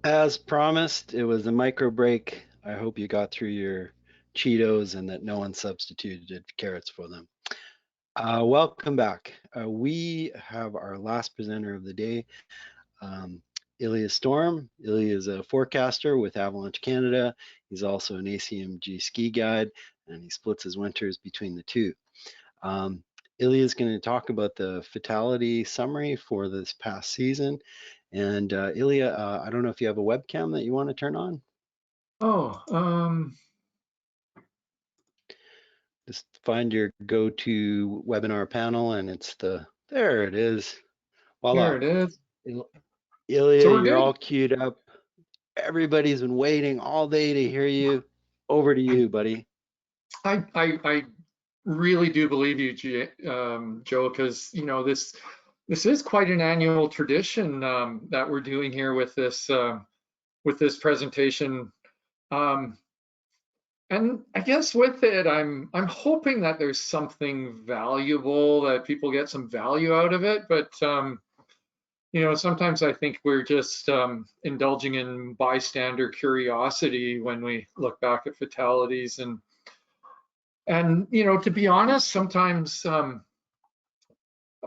As promised, it was a micro break. I hope you got through your Cheetos and that no one substituted carrots for them. Welcome back. We have our last presenter of the day, um, Ilya Storm. Ilya is a forecaster with Avalanche Canada. He's also an ACMG ski guide, and he splits his winters between the two. Um, Ilya is going to talk about the fatality summary for this past season. And Ilya, I don't know if you have a webcam that you want to turn on. Oh, Just find your go-to webinar panel, and there it is. here Voila. it is. So Ilya, we're you're good. all queued up. Everybody's been waiting all day to hear you. Over to you, buddy. I really do believe you, Joe, because this is quite an annual tradition that we're doing here with this presentation. Um, and I guess with it, I'm hoping that there's something valuable that people get some value out of it. But sometimes I think we're just indulging in bystander curiosity when we look back at fatalities and to be honest, sometimes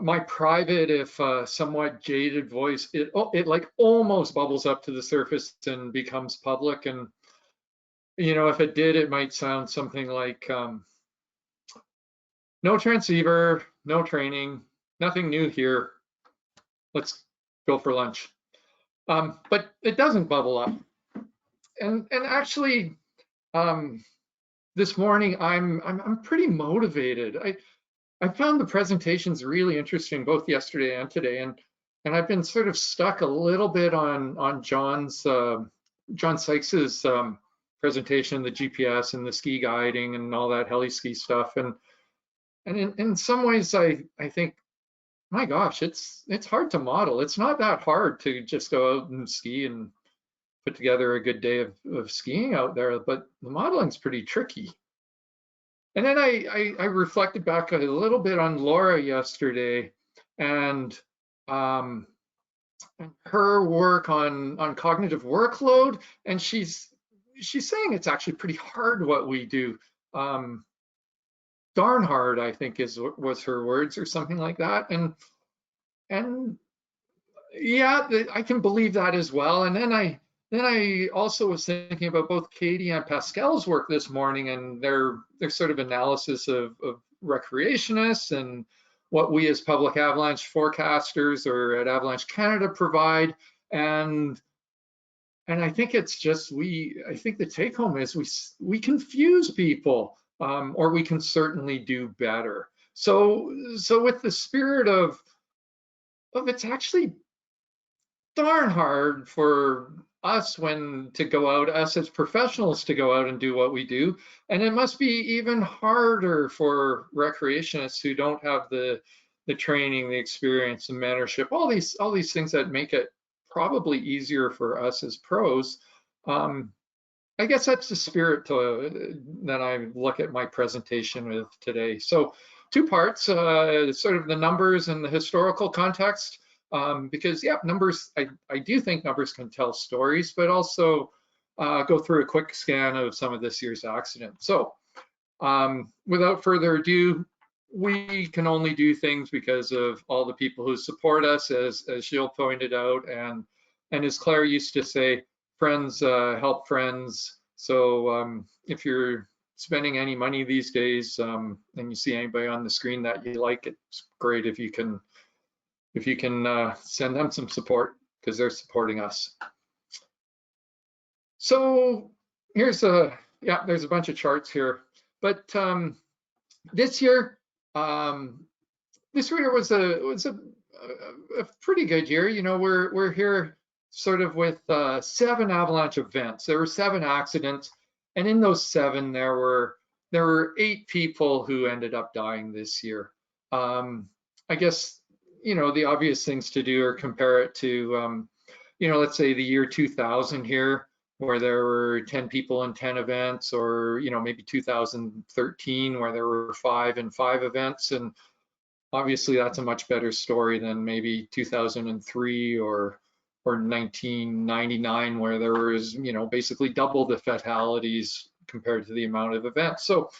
my private, if somewhat jaded voice, it like almost bubbles up to the surface and becomes public. And if it did, it might sound something like no transceiver, no training, nothing new here. Let's go for lunch. But it doesn't bubble up. And actually, this morning I'm pretty motivated. I found the presentations really interesting, both yesterday and today, and I've been sort of stuck a little bit on John Sykes's presentation, the GPS and the ski guiding and all that heli ski stuff, and in some ways I think, my gosh, it's hard to model. It's not that hard to just go out and ski and put together a good day of skiing out there, but the modeling's pretty tricky. And then I reflected back a little bit on Laura yesterday and her work on cognitive workload, and she's saying it's actually pretty hard what we do. Darn hard, I think was her words or something like that. And yeah, I can believe that as well. And then I also was thinking about both Katie and Pascal's work this morning and their sort of analysis of recreationists and what we as public avalanche forecasters or at Avalanche Canada provide. And I think it's just I think the take home is we confuse people, or we can certainly do better. So with the spirit of it's actually darn hard for us to go out, us as professionals to go out and do what we do. And it must be even harder for recreationists who don't have the training, the experience, the mentorship, all these things that make it probably easier for us as pros. I guess that's the spirit that I look at my presentation with today. So two parts, sort of the numbers and the historical context, because yeah, numbers, I do think numbers can tell stories, but also go through a quick scan of some of this year's accidents. So without further ado, we can only do things because of all the people who support us, as Gilles pointed out, and as Claire used to say, friends help friends. So if you're spending any money these days and you see anybody on the screen that you like, it's great if you can send them some support because they're supporting us. So here's there's a bunch of charts here, but this year was a pretty good year. We're here sort of with 7 avalanche events. There were 7 accidents, and in those 7 there were 8 people who ended up dying this year. I guess the obvious things to do are compare it to let's say the year 2000 here, where there were 10 people in 10 events, or maybe 2013 where there were 5 in 5 events. And obviously that's a much better story than maybe 2003 or 1999, where there was, basically double the fatalities compared to the amount of events. So,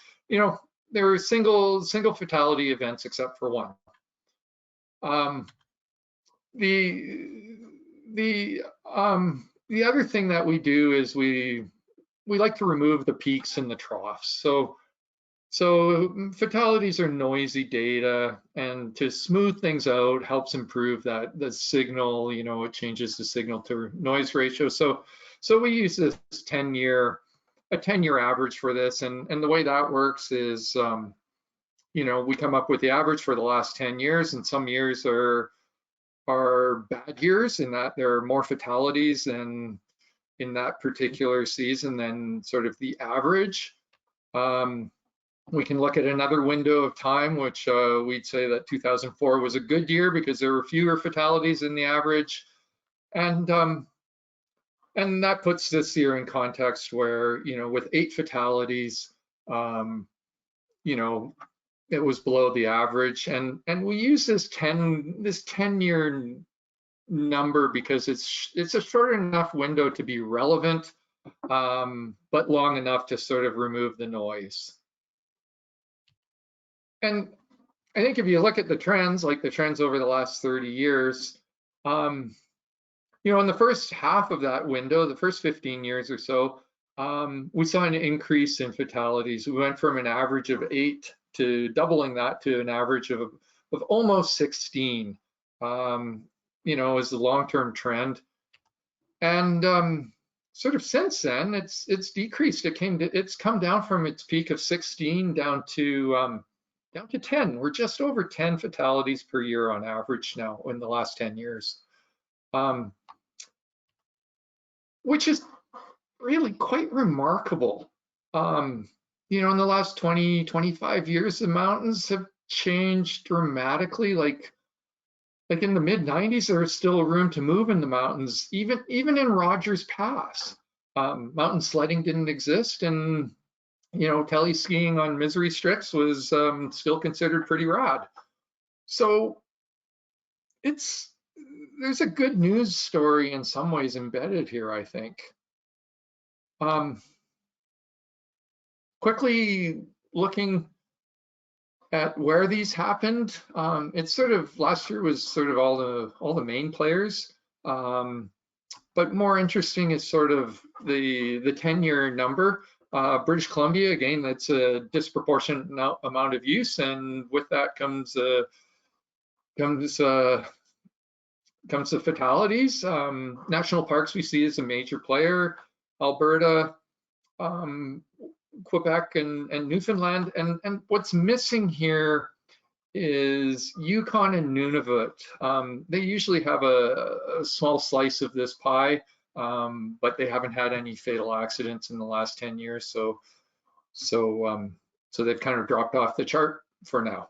there were single fatality events except for one. The other thing that we do is we like to remove the peaks and the troughs. So fatalities are noisy data, and to smooth things out helps improve the signal. It changes the signal to noise ratio. So we use this 10-year average for this, and the way that works is, we come up with the average for the last 10 years, and some years are bad years in that there are more fatalities in that particular season than sort of the average. We can look at another window of time, which we'd say that 2004 was a good year because there were fewer fatalities in the average. And that puts this year in context where, with 8 fatalities, it was below the average. And we use this 10-year number because it's a short enough window to be relevant, but long enough to sort of remove the noise. And I think if you look at the trends, like the trends over the last 30 years, in the first half of that window, the first 15 years or so, we saw an increase in fatalities. We went from an average of 8 to doubling that to an average of almost 16, is the long-term trend. And sort of since then, it's decreased. It's come down from its peak of 16 down to 10. We're just over 10 fatalities per year on average now in the last 10 years, which is really quite remarkable. In the last 20, 25 years, the mountains have changed dramatically. Like in the mid 90s, there was still room to move in the mountains, even in Rogers Pass. Mountain sledding didn't exist, and tele skiing on Misery Strix was still considered pretty rad. So there's a good news story in some ways embedded here, I think. Quickly looking at where these happened, it's sort of last year was sort of all the main players, but more interesting is sort of the 10-year number. British Columbia, again, that's a disproportionate amount of use, and with that comes the fatalities. National parks we see as a major player, Alberta, Quebec, and Newfoundland, and what's missing here is Yukon and Nunavut. They usually have a small slice of this pie, but they haven't had any fatal accidents in the last 10 years, so they've kind of dropped off the chart for now.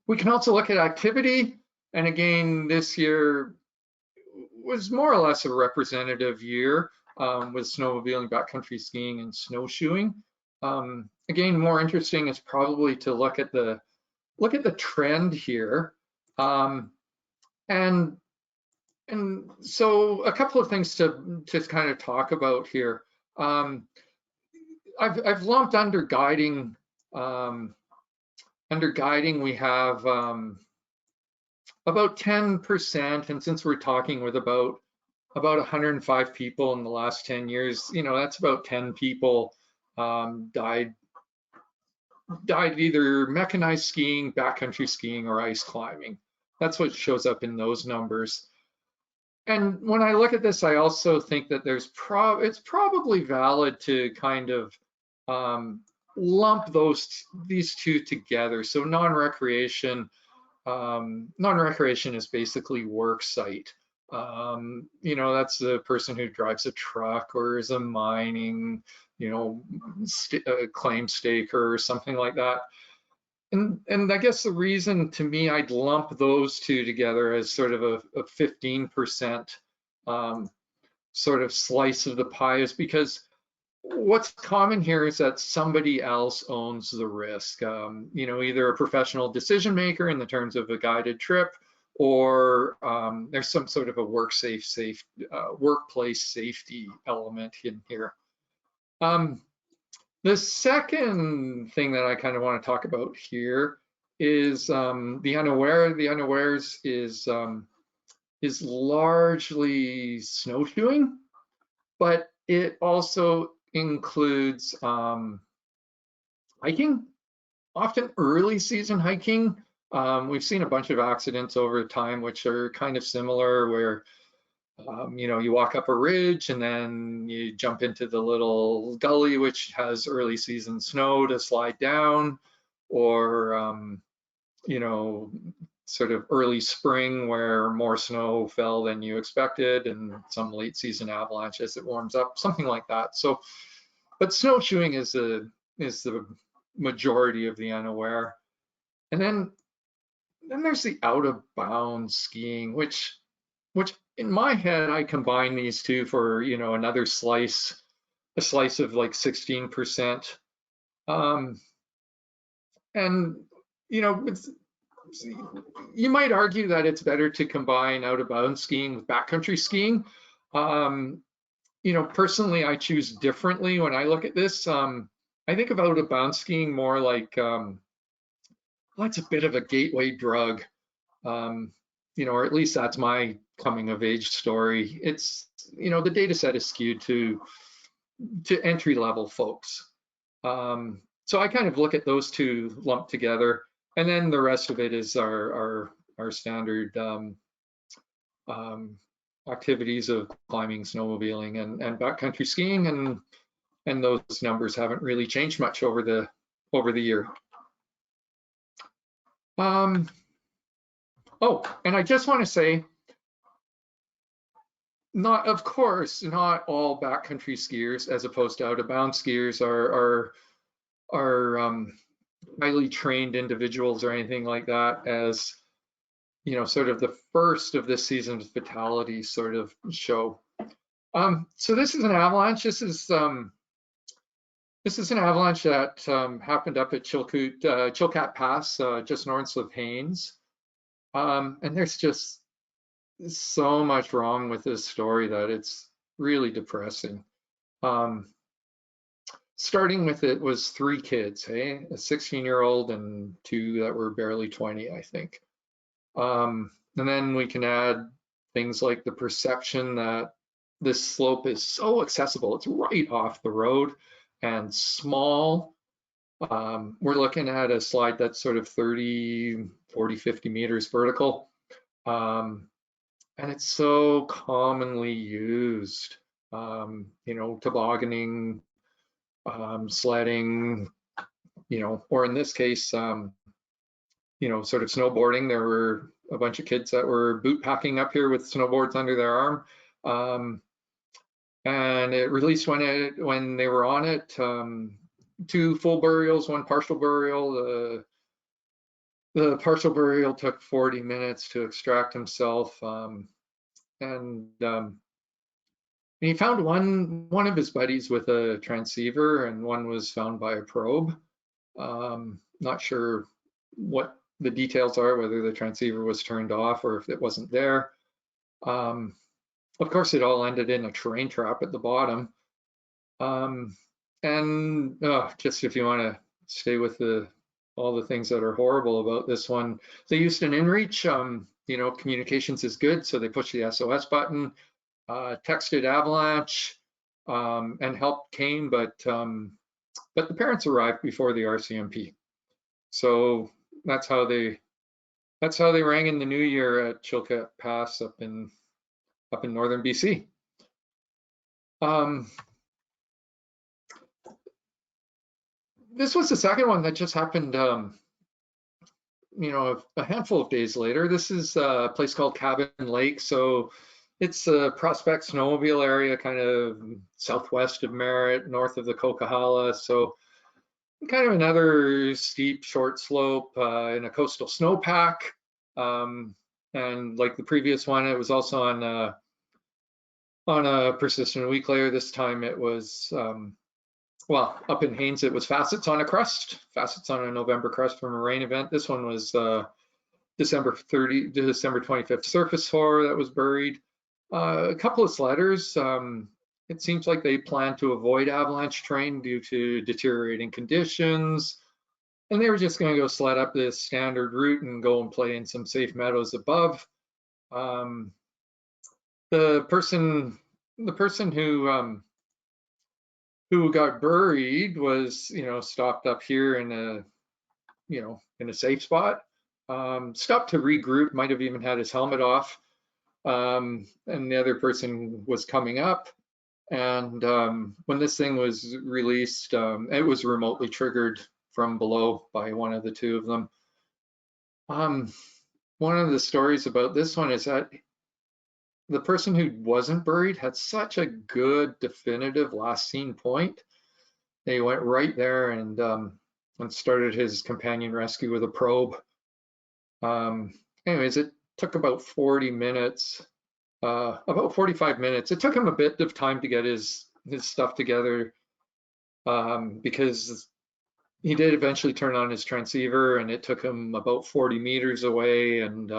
We can also look at activity, and again, this year was more or less a representative year, with snowmobiling, backcountry skiing, and snowshoeing. Again, more interesting is probably to look at the trend here, and so a couple of things to kind of talk about here. I've lumped under guiding. Under guiding, we have about 10%, and since we're talking with about 105 people in the last 10 years, that's about 10 people died either mechanized skiing, backcountry skiing, or ice climbing. That's what shows up in those numbers. And when I look at this, I also think that it's probably valid to kind of lump these two together. So non-recreation is basically work site. That's the person who drives a truck or is a mining, claim staker or something like that. And I guess the reason to me I'd lump those two together as sort of a 15% sort of slice of the pie is because what's common here is that somebody else owns the risk, either a professional decision maker in the terms of a guided trip, or there's some sort of a workplace safety element in here. The second thing that I kind of want to talk about here is the unaware. The unawares is largely snowshoeing, but it also includes hiking, often early season hiking. We've seen a bunch of accidents over time, which are kind of similar, where you walk up a ridge and then you jump into the little gully, which has early season snow to slide down, or sort of early spring where more snow fell than you expected, and some late season avalanche as it warms up, something like that. So, but snowshoeing is the majority of the unaware. And then there's the out of bounds skiing, which in my head I combine these two for another slice, a slice of like 16%. And you might argue that it's better to combine out of bounds skiing with backcountry skiing. Personally, I choose differently when I look at this. I think of out of bounds skiing more like it's a bit of a gateway drug, or at least that's my coming of age story. It's the data set is skewed to entry level folks. So I kind of look at those two lumped together, and then the rest of it is our standard activities of climbing, snowmobiling, and backcountry skiing, and those numbers haven't really changed much over the year. Oh, and I just want to say, of course, not all backcountry skiers, as opposed to out of bounds skiers, are highly trained individuals or anything like that, as sort of the first of this season's fatalities sort of show. So this is an avalanche. This is an avalanche that happened up at Chilkat Pass, just north of Haines. And there's just so much wrong with this story that it's really depressing. Starting with it was 3 kids, hey, a 16-year-old and 2 that were barely 20, I think. And then we can add things like the perception that this slope is so accessible. It's right off the road and small. We're looking at a slide that's sort of 30, 40, 50 meters vertical. And it's so commonly used, tobogganing, sledding, or in this case, sort of snowboarding. There were a bunch of kids that were boot packing up here with snowboards under their arm. And it released when they were on it. 2 full burials, 1 partial burial. The partial burial took 40 minutes to extract himself. And he found one of his buddies with a transceiver, and one was found by a probe. Not sure what the details are, whether the transceiver was turned off or if it wasn't there. Of course, it all ended in a terrain trap at the bottom. And just if you want to stay with all the things that are horrible about this one, they used an inReach. Communications is good, so they pushed the SOS button, texted Avalanche, and help came, but the parents arrived before the RCMP. So that's how they rang in the new year at Chilkat Pass up in northern BC. This was the second one that just happened, a handful of days later. This is a place called Cabin Lake. So it's a Prospect snowmobile area, kind of southwest of Merritt, north of the Coquihalla. So kind of another steep, short slope in a coastal snowpack. And like the previous one, it was also on a persistent weak layer. This time it was, up in Haines, it was facets on a crust, facets on a November crust from a rain event. This one was December 25th surface tour that was buried. A couple of sledders. It seems like they plan to avoid avalanche terrain due to deteriorating conditions, and they were just going to go sled up this standard route and go and play in some safe meadows above. The person who got buried was, stopped up here in a safe spot. Stopped to regroup, might have even had his helmet off. And the other person was coming up. And when this thing was released, it was remotely triggered from below by one of the two of them. One of the stories about this one is that the person who wasn't buried had such a good definitive last seen point. They went right there and started his companion rescue with a probe. Anyways, it took about 40 minutes, about 45 minutes. It took him a bit of time to get his stuff together, because he did eventually turn on his transceiver, and it took him about 40 meters away, and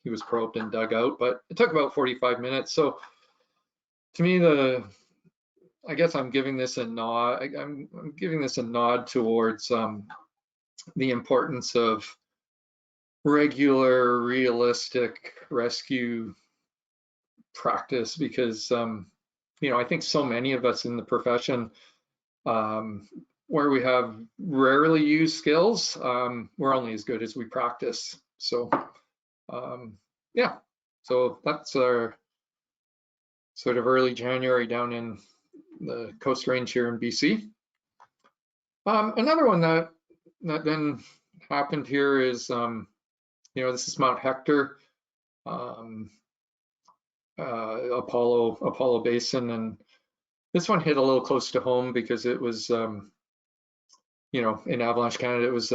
he was probed and dug out, but it took about 45 minutes. So to me, I guess I'm giving this a nod. I'm giving this a nod towards the importance of regular, realistic rescue practice, because I think so many of us in the profession, where we have rarely used skills, we're only as good as we practice. So yeah, so that's our sort of early January down in the Coast Range here in BC. Another one that then happened here is, this is Mount Hector, Apollo Basin, and this one hit a little close to home because it was, in Avalanche Canada, it was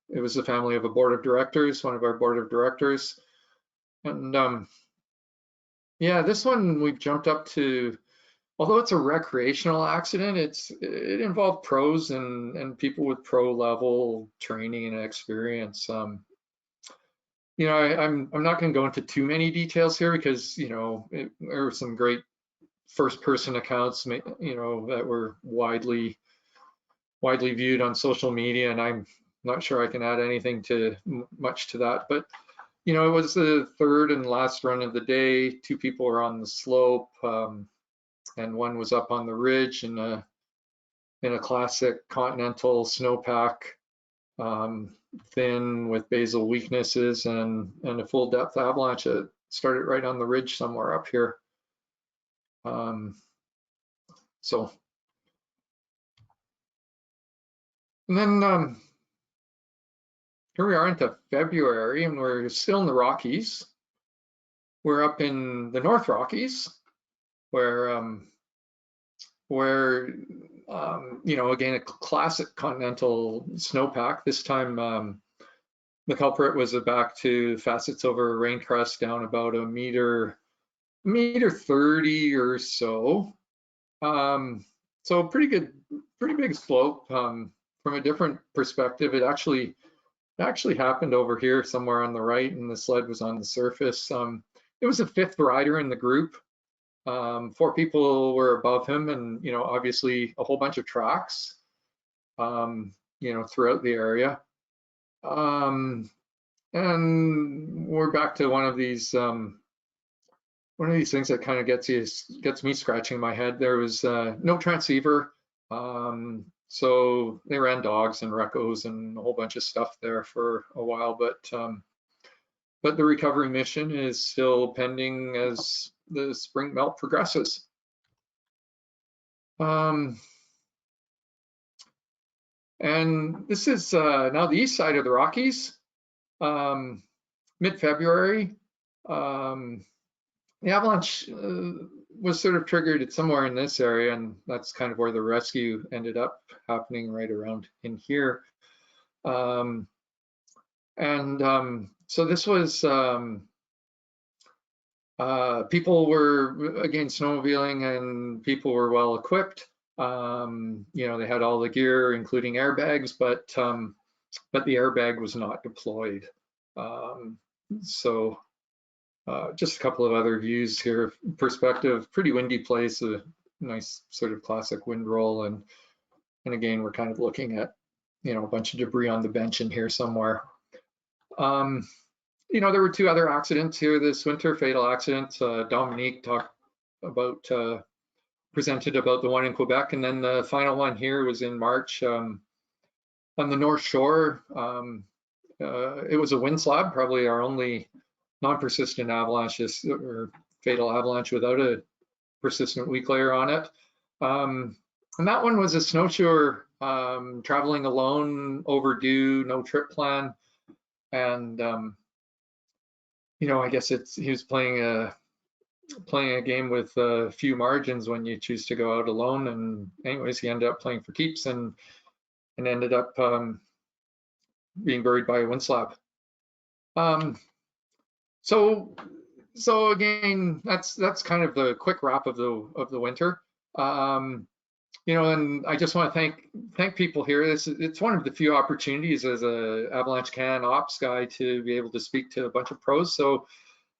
it was the family of a board of directors, one of our board of directors, and yeah, this one we've jumped up to. Although it's a recreational accident, it involved pros and people with pro level training and experience. I'm not going to go into too many details here because there were some great first person accounts that were widely viewed on social media, and I'm not sure I can add anything much to that. But it was the third and last run of the day. Two people were on the slope. And one was up on the ridge in a classic continental snowpack, thin with basal weaknesses, and a full depth avalanche that started right on the ridge somewhere up here. So, and then here we are into February, and we're still in the Rockies. We're up in the North Rockies, where again, a classic continental snowpack. This time, the culprit was back to facets over a rain crest down about a meter 30 or so. So pretty big slope. From a different perspective, it actually happened over here somewhere on the right, and the sled was on the surface. It was a fifth rider in the group. 4 people were above him, and obviously a whole bunch of tracks throughout the area, and we're back to one of these things that kind of gets me scratching my head. There was no transceiver, so they ran dogs and recos and a whole bunch of stuff there for a while, but the recovery mission is still pending as the spring melt progresses. And this is now the east side of the Rockies, mid-February. The avalanche was sort of triggered at somewhere in this area, and that's kind of where the rescue ended up happening, right around in here. So this was, people were, again, snowmobiling, and people were well equipped. They had all the gear, including airbags, but the airbag was not deployed. So just a couple of other views here. Perspective, pretty windy place, a nice sort of classic wind roll. And again, we're kind of looking at, a bunch of debris on the bench in here somewhere. There were 2 other accidents here this winter, fatal accidents. Dominique presented about the one in Quebec, and then the final one here was in March on the North Shore. It was a wind slab, probably our only non-persistent avalanche or fatal avalanche without a persistent weak layer on it. And that one was a snowshoer traveling alone, overdue, no trip plan. And, I guess he was playing a game with a few margins when you choose to go out alone. And anyways, he ended up playing for keeps and ended up being buried by a wind slab. So again, that's kind of the quick wrap of the winter. And I just want to thank people here. It's one of the few opportunities as a Avalanche Can ops guy to be able to speak to a bunch of pros. So,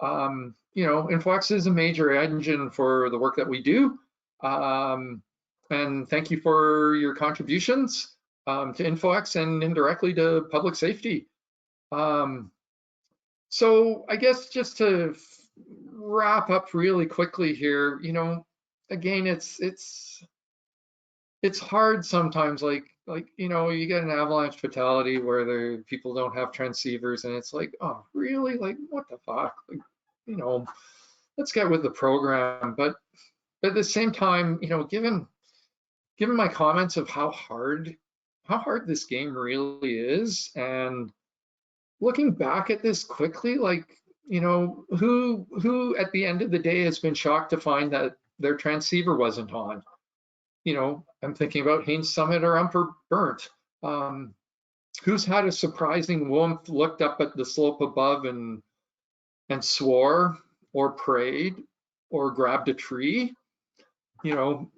InfoX is a major engine for the work that we do. And thank you for your contributions to InfoX and indirectly to public safety. So I guess just to wrap up really quickly here, again, it's hard sometimes, like you get an avalanche fatality where the people don't have transceivers, and it's like, oh really, like what the fuck, like, let's get with the program. But at the same time, given my comments of how hard this game really is, and looking back at this quickly, like, who at the end of the day has been shocked to find that their transceiver wasn't on? I'm thinking about Haines Summit or Umper Burnt. Who's had a surprising whoomp, looked up at the slope above and swore or prayed or grabbed a tree? Who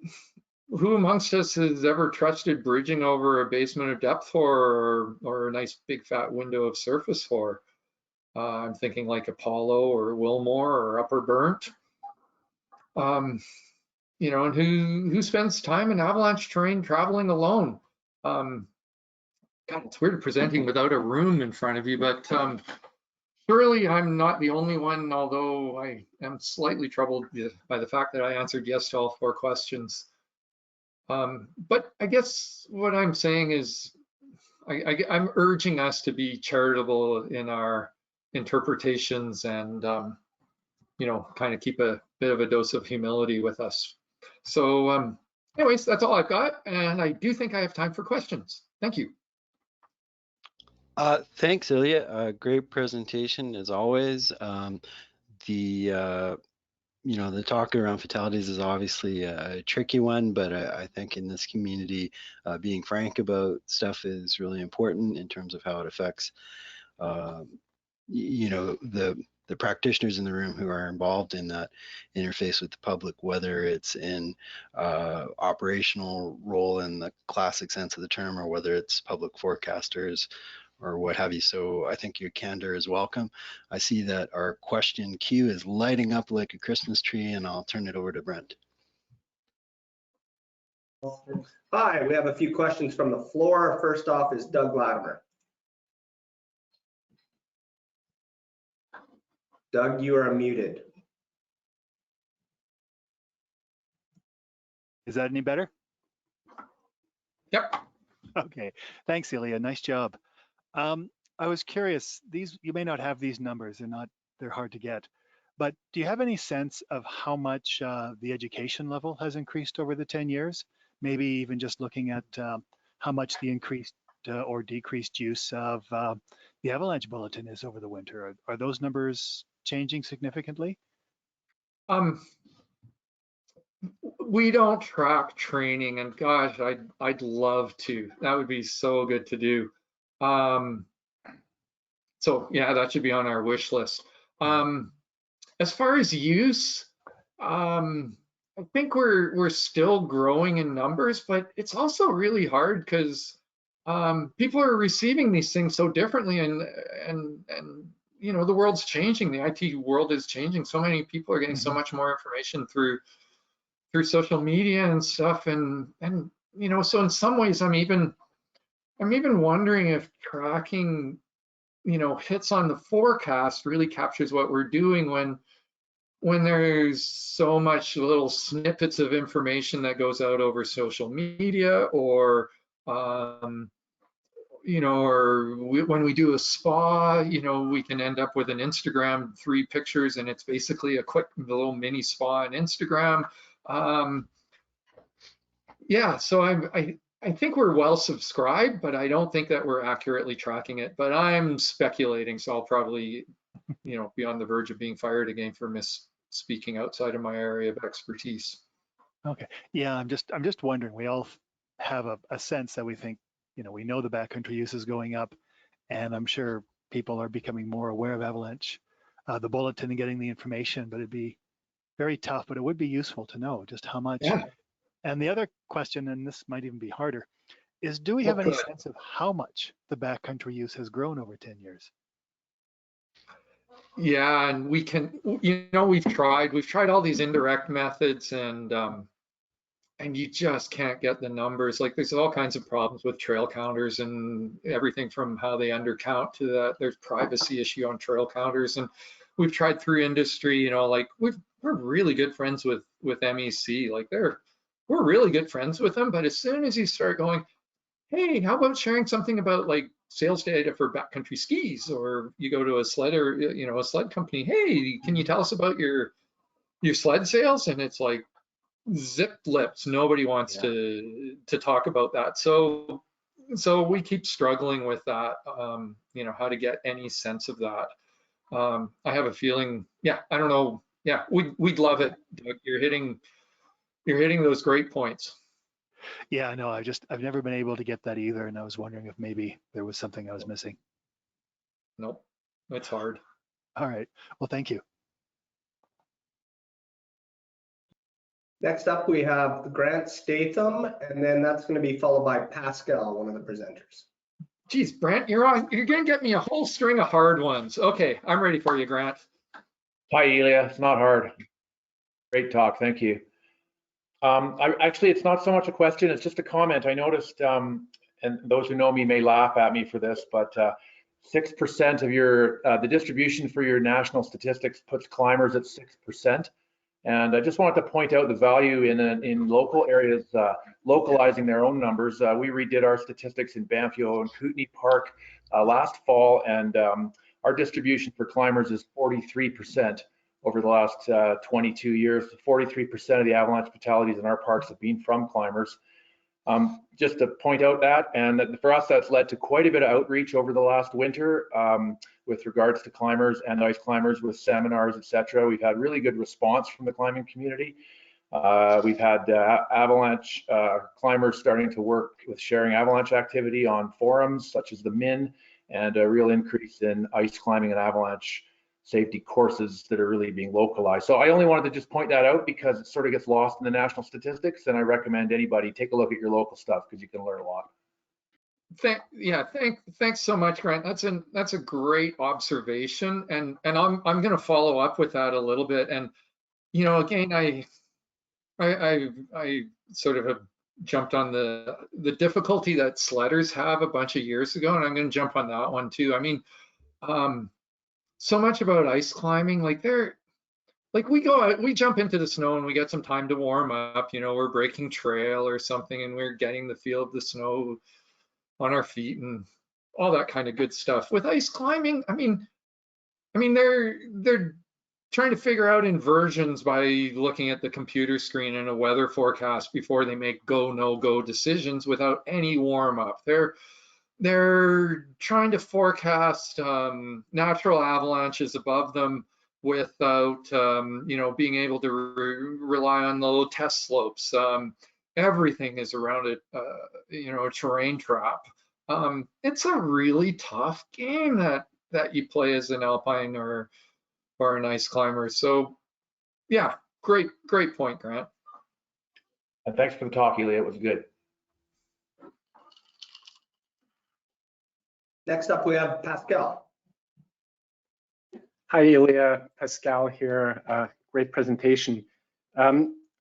amongst us has ever trusted bridging over a basement of depth horror or a nice big fat window of surface horror? I'm thinking like Apollo or Wilmore or Upper Burnt. And who spends time in avalanche terrain traveling alone? God, it's weird presenting without a room in front of you, but surely I'm not the only one, although I am slightly troubled by the fact that I answered yes to all 4 questions. But I guess what I'm saying is I'm urging us to be charitable in our interpretations and, kind of keep a bit of a dose of humility with us. So anyways, that's all I've got. And I do think I have time for questions. Thank you. Thanks, Ilya. Great presentation as always. The talk around fatalities is obviously a tricky one, but I think in this community, being frank about stuff is really important in terms of how it affects, the practitioners in the room who are involved in that interface with the public, whether it's in operational role in the classic sense of the term, or whether it's public forecasters or what have you. So I think your candor is welcome. I see that our question queue is lighting up like a Christmas tree, and I'll turn it over to Brent. Hi, we have a few questions from the floor. First off is Doug Latimer. Doug, you are muted. Is that any better? Yep. Okay, thanks, Ilya. Nice job. I was curious, you may not have these numbers, they're hard to get, but do you have any sense of how much the education level has increased over the 10 years? Maybe even just looking at how much the increased or decreased use of the Avalanche Bulletin is over the winter. Are those numbers changing significantly? We don't track training, and gosh, I'd love to. That would be so good to do. So yeah, that should be on our wish list. As far as use, I think we're still growing in numbers, but it's also really hard because people are receiving these things so differently, and you know, the world's changing. The IT world is changing. So many people are getting so much more information through social media and stuff, and you know, so in some ways, I'm even wondering if tracking, you know, hits on the forecast really captures what we're doing when there's so much little snippets of information that goes out over social media, or you know, or when we do a spa, you know, we can end up with an Instagram 3 pictures, and it's basically a quick little mini spa on Instagram. Yeah, so I think we're well subscribed, but I don't think that we're accurately tracking it. But I'm speculating, so I'll probably, you know, be on the verge of being fired again for misspeaking outside of my area of expertise. Okay. Yeah, I'm just wondering. We all have a sense that we think, you know, we know the backcountry use is going up, and I'm sure people are becoming more aware of Avalanche, the bulletin, and getting the information. But it'd be very tough, but it would be useful to know just how much. Yeah. And the other question, and this might even be harder, is do we have any sense of how much the backcountry use has grown over 10 years? Yeah, and we can, you know, we've tried all these indirect methods, and you just can't get the numbers. Like, there's all kinds of problems with trail counters, and everything from how they undercount to that there's privacy issue on trail counters. And we've tried through industry, you know, like we're really good friends with MEC. Like, we're really good friends with them, but as soon as you start going, hey, how about sharing something about like sales data for backcountry skis, or you go to a sled, or you know, a sled company, hey, can you tell us about your sled sales? And it's like zip lips. Nobody wants to talk about that. So we keep struggling with that. You know, how to get any sense of that. I have a feeling, yeah, I don't know. Yeah, we'd love it, Doug. You're hitting those great points. Yeah, no, I've never been able to get that either, and I was wondering if maybe there was something I was missing. Nope, it's hard. All right. Well, thank you. Next up, we have Grant Statham, and then that's going to be followed by Pascal, one of the presenters. Geez, Brent, you're going to get me a whole string of hard ones. Okay, I'm ready for you, Grant. Hi, Ilya. It's not hard. Great talk. Thank you. Actually, it's not so much a question. It's just a comment. I noticed, and those who know me may laugh at me for this, but 6% of your, the distribution for your national statistics puts climbers at 6%. And I just wanted to point out the value in local areas localizing their own numbers. We redid our statistics in Banffio and Kootenay Park last fall, and our distribution for climbers is 43% over the last 22 years. 43% of the avalanche fatalities in our parks have been from climbers. Just to point out that, and for us, that's led to quite a bit of outreach over the last winter with regards to climbers and ice climbers, with seminars, etc. We've had really good response from the climbing community. We've had avalanche climbers starting to work with sharing avalanche activity on forums such as the MIN, and a real increase in ice climbing and avalanche safety courses that are really being localized. So I only wanted to just point that out because it sort of gets lost in the national statistics, and I recommend anybody take a look at your local stuff because you can learn a lot. Thanks so much, Grant. That's a great observation, and I'm going to follow up with that a little bit. And you know, again, I sort of have jumped on the difficulty that sledders have a bunch of years ago, and I'm going to jump on that one too. I mean, so much about ice climbing, like we go out, we jump into the snow and we get some time to warm up, you know, we're breaking trail or something, and we're getting the feel of the snow on our feet and all that kind of good stuff. With ice climbing, I mean they're trying to figure out inversions by looking at the computer screen and a weather forecast before they make go no go decisions without any warm up. They're trying to forecast natural avalanches above them without you know, being able to rely on low test slopes. Everything is around it, you know, a terrain trap. It's a really tough game that you play as an alpine or an ice climber. So yeah, great point, Grant. And thanks for the talk, Ilya. It was good. Next up, we have Pascal. Hi, Ilya. Pascal here. Great presentation.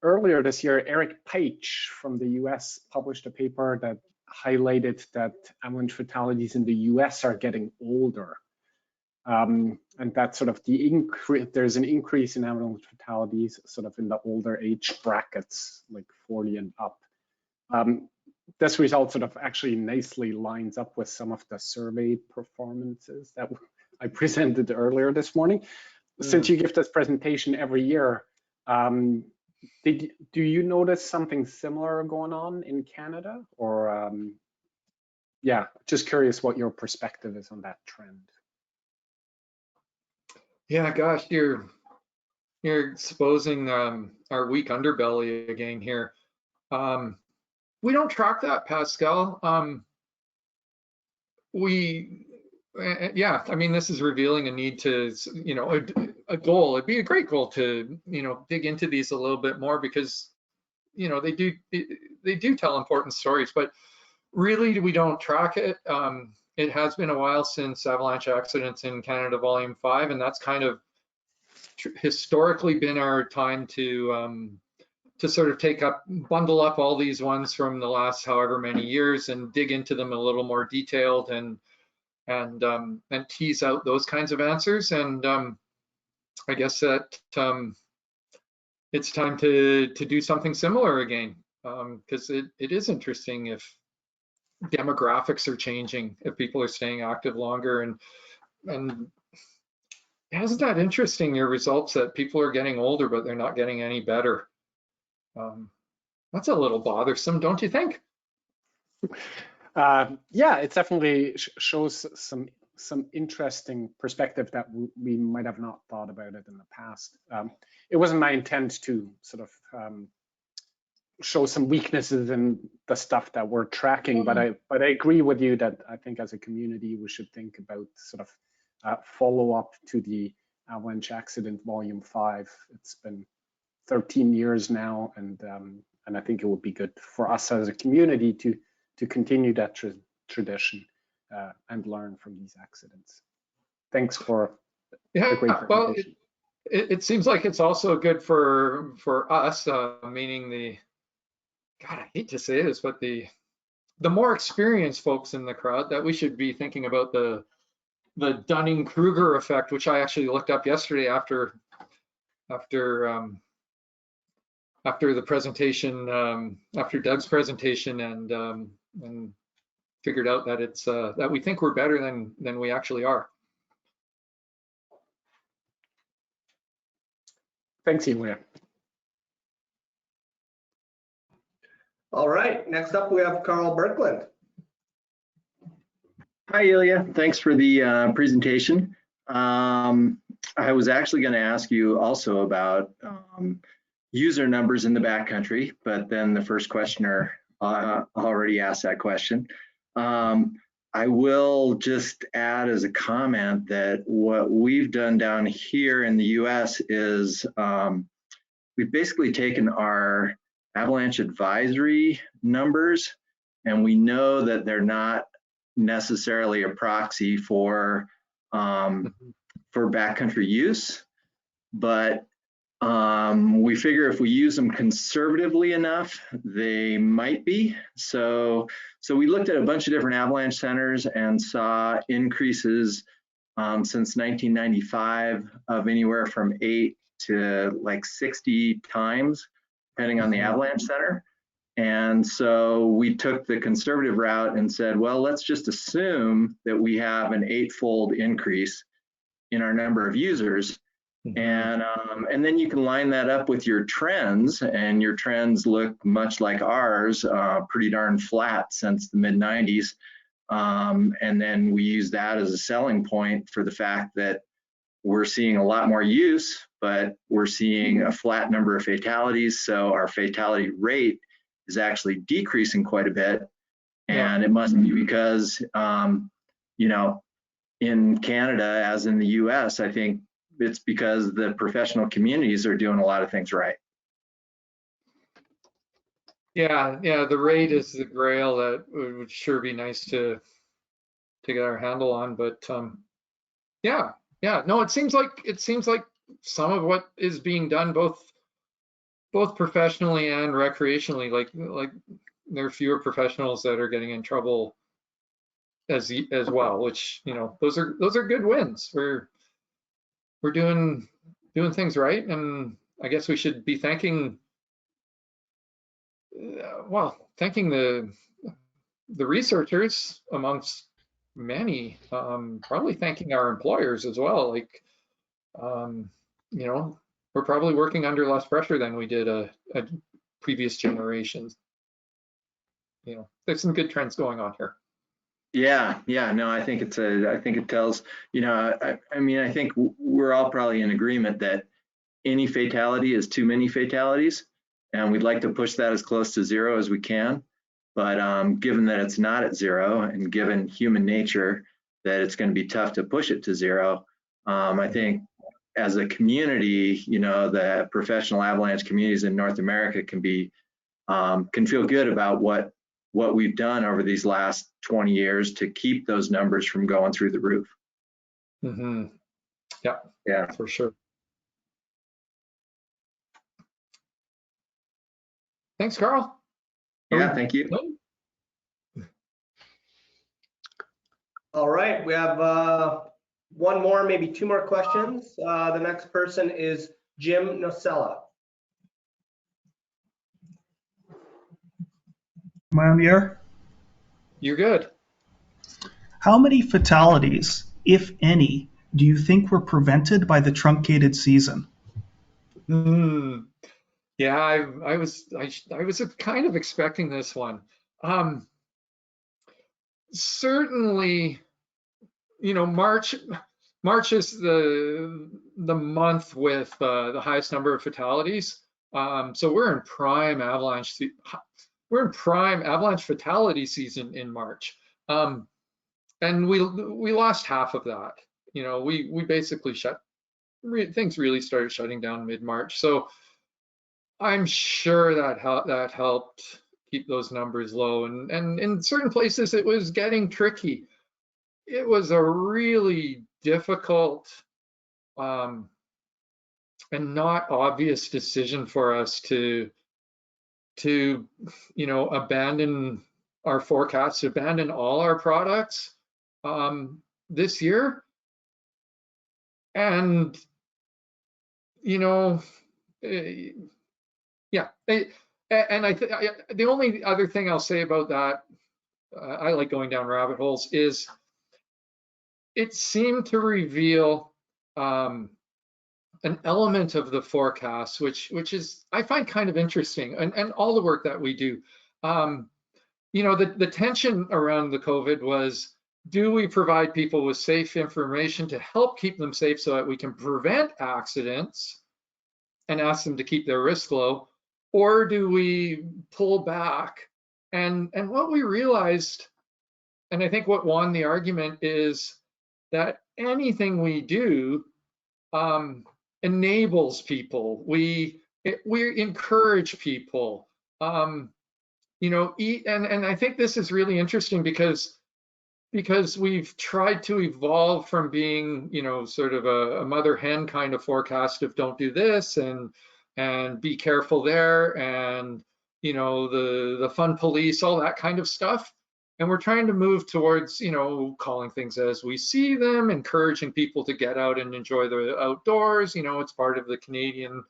Earlier this year, Eric Paich from the US published a paper that highlighted that avalanche fatalities in the US are getting older. And that sort of there's an increase in avalanche fatalities sort of in the older age brackets, like 40 and up. This result sort of actually nicely lines up with some of the survey performances that I presented earlier this morning. Since you give this presentation every year, do you notice something similar going on in Canada? Or yeah, just curious what your perspective is on that trend. Yeah, gosh, you're exposing our weak underbelly again here. We don't track that, Pascal. Yeah, I mean, this is revealing a need to, you know, a goal. It'd be a great goal to, you know, dig into these a little bit more because, you know, they do tell important stories, but really we don't track it. It has been a while since Avalanche Accidents in Canada Volume 5, and that's kind of historically been our time to sort of bundle up all these ones from the last however many years and dig into them a little more detailed and tease out those kinds of answers. And I guess that it's time to do something similar again, because it is interesting if demographics are changing, if people are staying active longer, and isn't that interesting, your results that people are getting older but they're not getting any better? That's a little bothersome, don't you think? Yeah, it definitely shows some interesting perspective that we might have not thought about it in the past. It wasn't my intent to sort of show some weaknesses in the stuff that we're tracking, but I agree with you that I think as a community we should think about sort of follow up to the Avalanche Accident Volume 5. It's been 13 years now, and I think it would be good for us as a community to continue that tradition and learn from these accidents. Thanks for a great presentation. Well, it seems like it's also good for us, meaning the, God, I hate to say this, but the more experienced folks in the crowd, that we should be thinking about the Dunning-Kruger effect, which I actually looked up yesterday after the presentation, after Doug's presentation, and figured out that it's that we think we're better than we actually are. Thanks, Ilya. All right, next up we have Carl Berkland. Hi, Ilya. Thanks for the presentation. I was actually going to ask you also about user numbers in the backcountry, but then the first questioner already asked that question. I will just add as a comment that what we've done down here in the US is we've basically taken our avalanche advisory numbers, and we know that they're not necessarily a proxy for backcountry use, but we figure if we use them conservatively enough, they might be. So we looked at a bunch of different avalanche centers and saw increases since 1995 of anywhere from 8 to like 60 times, depending on the avalanche center. And so we took the conservative route and said, well, let's just assume that we have an 8-fold increase in our number of users. And then you can line that up with your trends, and your trends look much like ours, pretty darn flat since the mid-90s. And then we use that as a selling point for the fact that we're seeing a lot more use, but we're seeing a flat number of fatalities. So our fatality rate is actually decreasing quite a bit. And it must be because, you know, in Canada, as in the US, I think it's because the professional communities are doing a lot of things right. Yeah, the rate is the grail that would sure be nice to get our handle on. But yeah, no, it seems like some of what is being done both professionally and recreationally, like there are fewer professionals that are getting in trouble as well, which, you know, those are good wins. We're doing things right, and I guess we should be thanking the researchers amongst many, probably thanking our employers as well. Like, you know, we're probably working under less pressure than we did a previous generations. You know, there's some good trends going on here. Yeah, no, I think it tells, you know, I mean, I think we're all probably in agreement that any fatality is too many fatalities, and we'd like to push that as close to zero as we can. But given that it's not at zero, and given human nature that it's going to be tough to push it to zero, I think as a community, you know, the professional avalanche communities in North America can feel good about what we've done over these last 20 years to keep those numbers from going through the roof. Mm-hmm. Yeah, for sure. Thanks, Carl. Yeah, thank you. All right, we have one more, maybe two more questions. The next person is Jim Nocella. Am I on the air? You're good. How many fatalities, if any, do you think were prevented by the truncated season? Yeah, I was kind of expecting this one. Certainly, you know, March is the month with the highest number of fatalities. So we're in prime avalanche fatality season in March. And we lost half of that. You know, we basically things really started shutting down mid-March. So I'm sure that helped keep those numbers low. And in certain places it was getting tricky. It was a really difficult and not obvious decision for us to you know, abandon our forecasts, abandon all our products this year. And you know, yeah, and the only other thing I'll say about that, I like going down rabbit holes, is it seemed to reveal an element of the forecast, which is I find kind of interesting, and all the work that we do. You know, the tension around the COVID was, do we provide people with safe information to help keep them safe so that we can prevent accidents and ask them to keep their risk low, or do we pull back? And what we realized, and I think what won the argument, is that anything we do enables people. We encourage people. You know, and I think this is really interesting because we've tried to evolve from being, you know, sort of a mother hen kind of forecast of don't do this and be careful there, and you know, the fun police, all that kind of stuff. And we're trying to move towards, you know, calling things as we see them, encouraging people to get out and enjoy the outdoors. You know, it's part of the Canadian,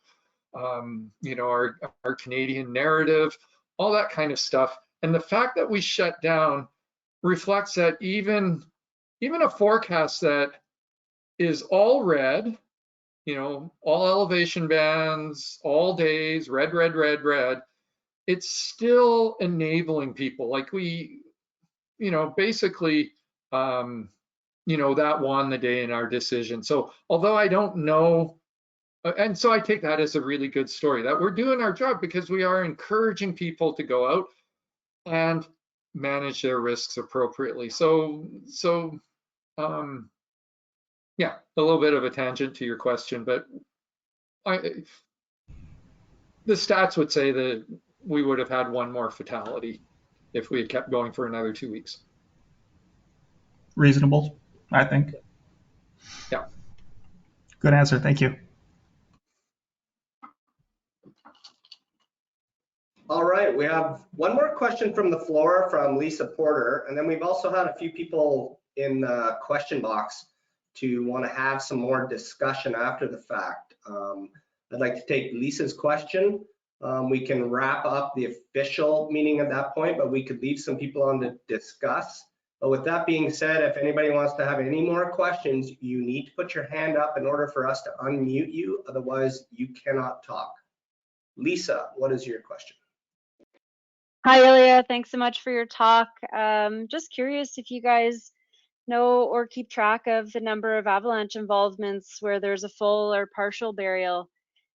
you know, our Canadian narrative, all that kind of stuff. And the fact that we shut down reflects that even a forecast that is all red, you know, all elevation bands, all days, red, it's still enabling people. Like we, you know, basically, you know, that won the day in our decision. So although I don't know, and so I take that as a really good story, that we're doing our job because we are encouraging people to go out and manage their risks appropriately. So yeah, a little bit of a tangent to your question, but the stats would say that we would have had one more fatality if we had kept going for another 2 weeks. reasonable, I think. Yeah. Good answer. Thank you. All right, we have one more question from the floor from Lisa Porter, and then we've also had a few people in the question box to want to have some more discussion after the fact. I'd like to take Lisa's question. We can wrap up the official meeting at that point, but we could leave some people on to discuss. But with that being said, if anybody wants to have any more questions, you need to put your hand up in order for us to unmute you. Otherwise, you cannot talk. Lisa, what is your question? Hi, Ilya. Thanks so much for your talk. Just curious if you guys know or keep track of the number of avalanche involvements where there's a full or partial burial.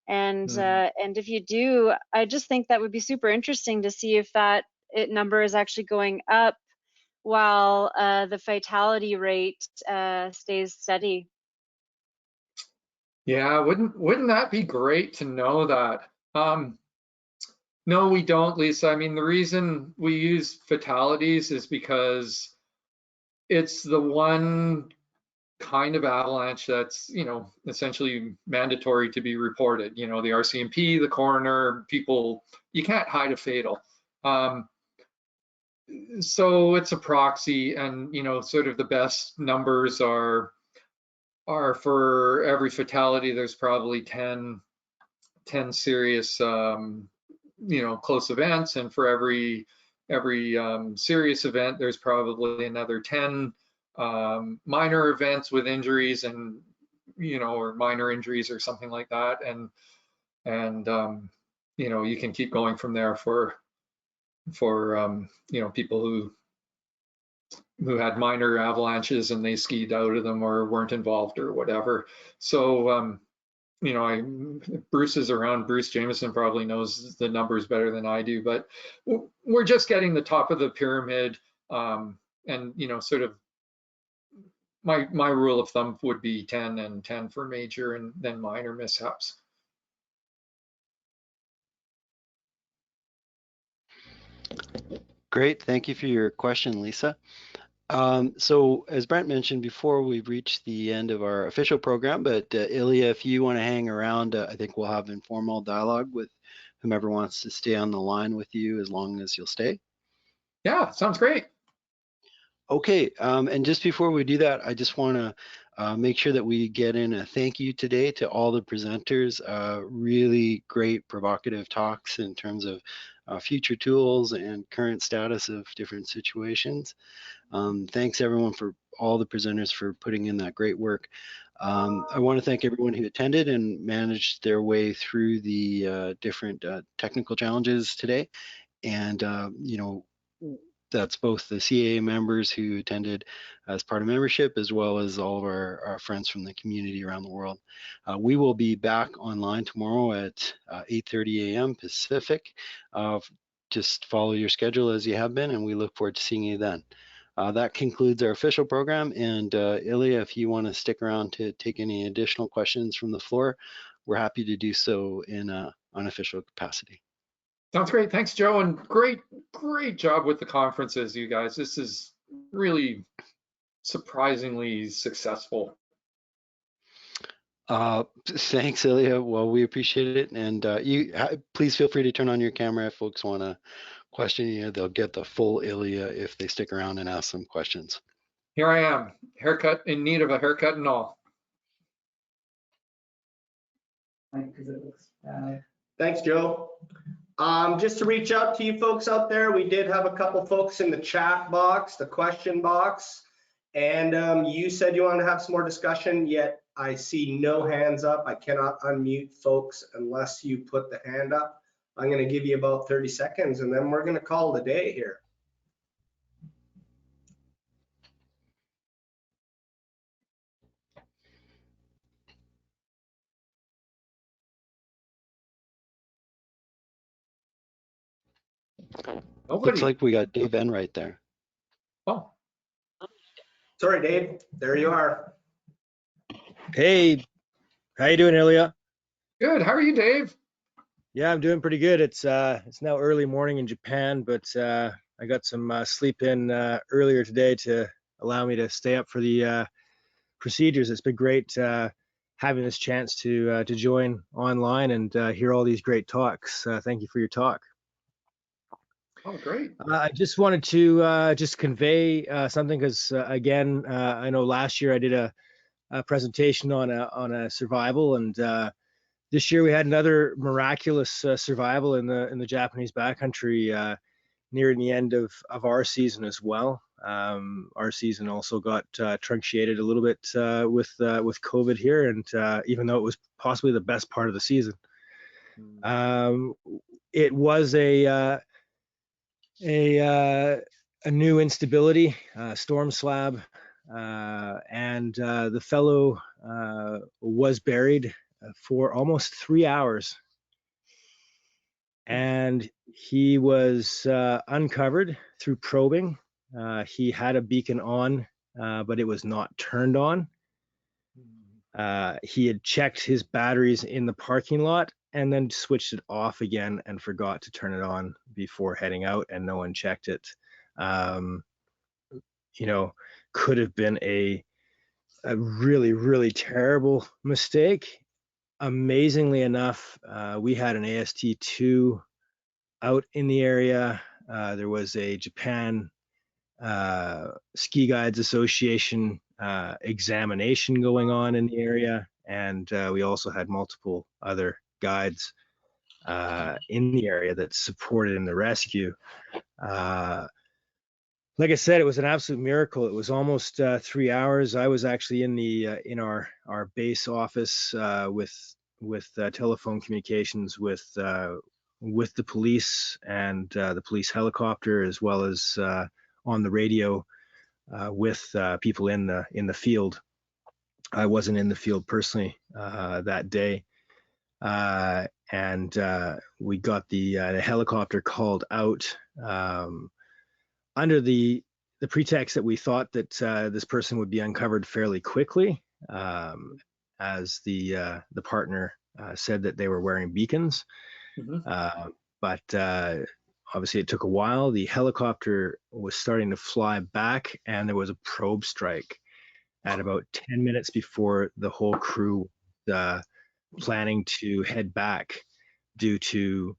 And if you do, I just think that would be super interesting to see if that number is actually going up while the fatality rate stays steady. Yeah, wouldn't that be great to know that? No, we don't, Lisa. I mean, the reason we use fatalities is because it's the one kind of avalanche that's, you know, essentially mandatory to be reported. You know, the RCMP, the coroner, people, you can't hide a fatal. So it's a proxy, and, you know, sort of the best numbers are for every fatality, there's probably 10 serious, you know, close events, and for every serious event, there's probably another 10 minor events with injuries, and, you know, or minor injuries or something like that, and you know, you can keep going from there for you know, people who had minor avalanches and they skied out of them or weren't involved or whatever. So you know, Bruce is around. Bruce Jameson probably knows the numbers better than I do, but we're just getting the top of the pyramid. And, you know, sort of my rule of thumb would be 10 and 10 for major and then minor mishaps. Great, thank you for your question, Lisa. So as Brent mentioned before, we've reached the end of our official program, but Ilya, if you want to hang around, I think we'll have informal dialogue with whomever wants to stay on the line with you, as long as you'll stay. Yeah, sounds great. Okay, and just before we do that, I just want to make sure that we get in a thank you today to all the presenters. Really great provocative talks in terms of future tools and current status of different situations. Thanks everyone, for all the presenters, for putting in that great work. I want to thank everyone who attended and managed their way through the different technical challenges today. And, you know, that's both the CAA members who attended as part of membership, as well as all of our friends from the community around the world. We will be back online tomorrow at 8:30 a.m. Pacific. Just follow your schedule as you have been, and we look forward to seeing you then. That concludes our official program, and Ilya, if you want to stick around to take any additional questions from the floor, we're happy to do so in an unofficial capacity. Sounds great. Thanks, Joe, and great job with the conferences, you guys. This is really surprisingly successful. Thanks, Ilya. Well, we appreciate it, and please feel free to turn on your camera if folks want to question you. They'll get the full Ilya if they stick around and ask some questions. Here I am, haircut, in need of a haircut and all. Thanks, Joe. Just to reach out to you folks out there, we did have a couple folks in the chat box, the question box, and you said you want to have some more discussion, yet I see no hands up. I cannot unmute folks unless you put the hand up. I'm going to give you about 30 seconds, and then we're going to call the day here. Nobody. Looks like we got Dave Enright there. Oh. Sorry, Dave. There you are. Hey, how you doing, Ilya? Good. How are you, Dave? Yeah, I'm doing pretty good. It's now early morning in Japan, but I got some sleep in earlier today to allowing me to stay up for the procedures. It's been great having this chance to join online and hear all these great talks. Thank you for your talk. Oh, great. I just wanted to just convey something because again, I know last year I did a presentation on a survival, and this year we had another miraculous survival in the Japanese backcountry nearing the end of our season as well. Our season also got truncated a little bit with COVID here, and even though it was possibly the best part of the season, it was a new instability, storm slab, and the fellow was buried for almost 3 hours, and he was uncovered through probing. He had a beacon on, but it was not turned on. He had checked his batteries in the parking lot and then switched it off again and forgot to turn it on before heading out, and no one checked it. You know, could have been a really, really terrible mistake. Amazingly enough, we had an AST2 out in the area. There was a Japan Ski Guides Association examination going on in the area, and we also had multiple other guides in the area that supported in the rescue. Like I said, it was an absolute miracle. It was almost 3 hours. I was actually in our base office with telephone communications with the police and the police helicopter, as well as on the radio with people in the field. I wasn't in the field personally that day, and we got the helicopter called out under the pretext that we thought that this person would be uncovered fairly quickly, as the partner said that they were wearing beacons. But obviously it took a while. The helicopter was starting to fly back, and there was a probe strike at about 10 minutes before the whole crew planning to head back due to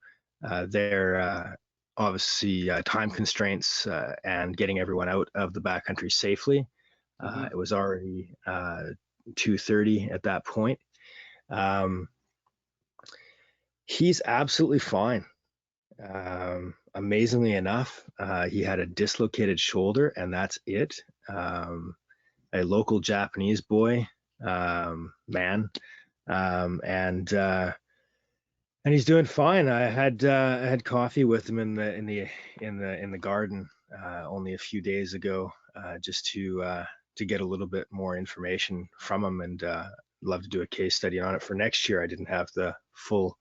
their obviously time constraints and getting everyone out of the backcountry safely. It was already 2:30 at that point. He's absolutely fine. Amazingly enough, he had a dislocated shoulder, and that's it. A local Japanese boy, man, and he's doing fine. I had coffee with him in the garden only a few days ago, just to get a little bit more information from him, and love to do a case study on it for next year. I didn't have the full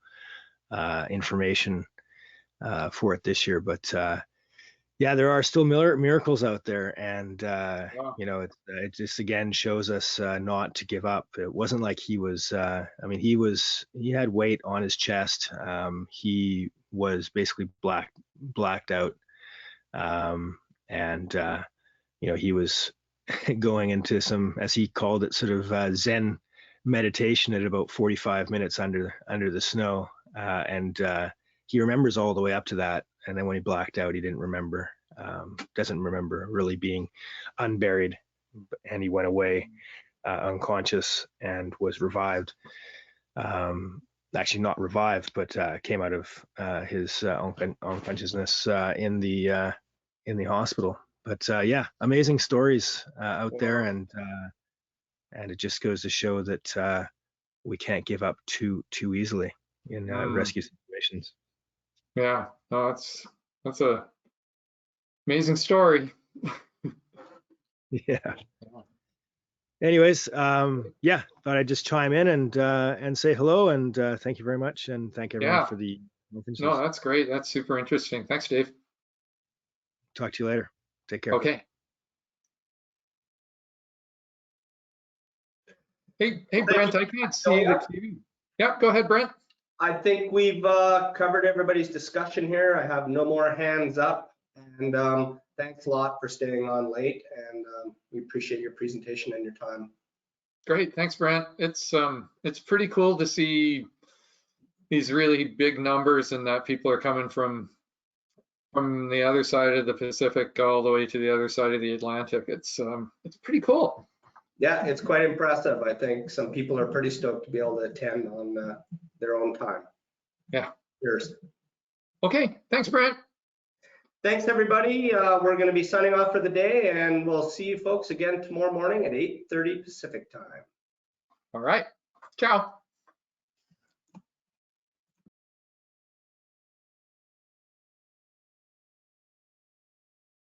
information for it this year, but yeah, there are still miracles out there, and Wow. you know, it just again shows us not to give up. It wasn't like he was. I mean, he had weight on his chest. He was basically blacked out, and you know, he was going into some, as he called it, sort of Zen meditation at about 45 minutes under the snow, and he remembers all the way up to that. And then when he blacked out, he didn't remember, doesn't remember really being unburied, and he went away unconscious and was revived. Actually not revived, but came out of his unconsciousness in the hospital. But yeah, amazing stories out there, and it just goes to show that we can't give up too easily in rescue situations. Yeah, no, that's a amazing story. Yeah. Anyways, yeah, thought I'd just chime in and say hello, and thank you very much, and thank everyone Yeah. for the conferences. No, that's great. That's super interesting. Thanks, Dave. Talk to you later. Take care. Okay. Hey, Brent, I can't see the queue. Yep, go ahead, Brent. I think we've covered everybody's discussion here. I have no more hands up. And thanks a lot for staying on late, and we appreciate your presentation and your time. Great, thanks, Brent. It's pretty cool to see these really big numbers, and that people are coming from the other side of the Pacific all the way to the other side of the Atlantic. It's pretty cool. Yeah, it's quite impressive. I think some people are pretty stoked to be able to attend on their own time. Yeah. Cheers. Okay, thanks, Brent. Thanks, everybody. We're going to be signing off for the day, and we'll see you folks again tomorrow morning at 8:30 Pacific time. All right, ciao.